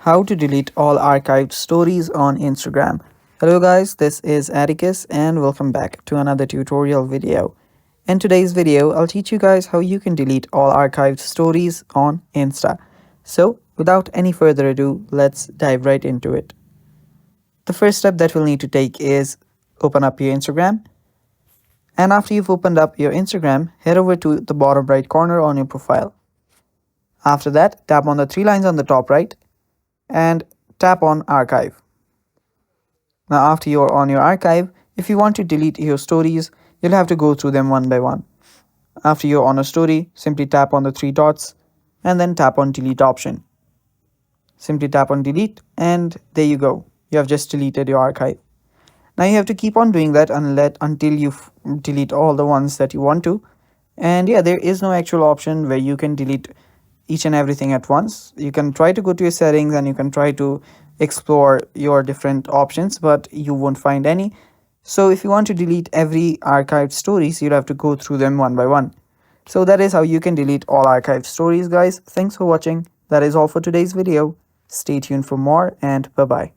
How to delete all archived stories on Instagram. Hello guys, this is Atticus and welcome back to another tutorial video. In today's video, I'll teach you guys how you can delete all archived stories on Insta. So without any further ado, let's dive right into it. The first step that we'll need to take is open up your Instagram. And after you've opened up your Instagram, head over to the bottom right corner on your profile. After that, tap on the three lines on the top right and tap on archive. Now after you're on your archive, if you want to delete your stories, you'll have to go through them one by one. After you're on a story, simply tap on the three dots and then tap on delete option. Simply tap on delete and there you go. You have just deleted your archive. Now you have to keep on doing that until you delete all the ones that you want to. And yeah, there is no actual option where you can delete each and everything at once. You can try to go to your settings and you can try to explore your different options, but you won't find any. So if you want to delete every archived stories, you'll have to go through them one by one. So that is how you can delete all archived stories, guys. Thanks for watching. That is all for today's video. Stay tuned for more and bye bye.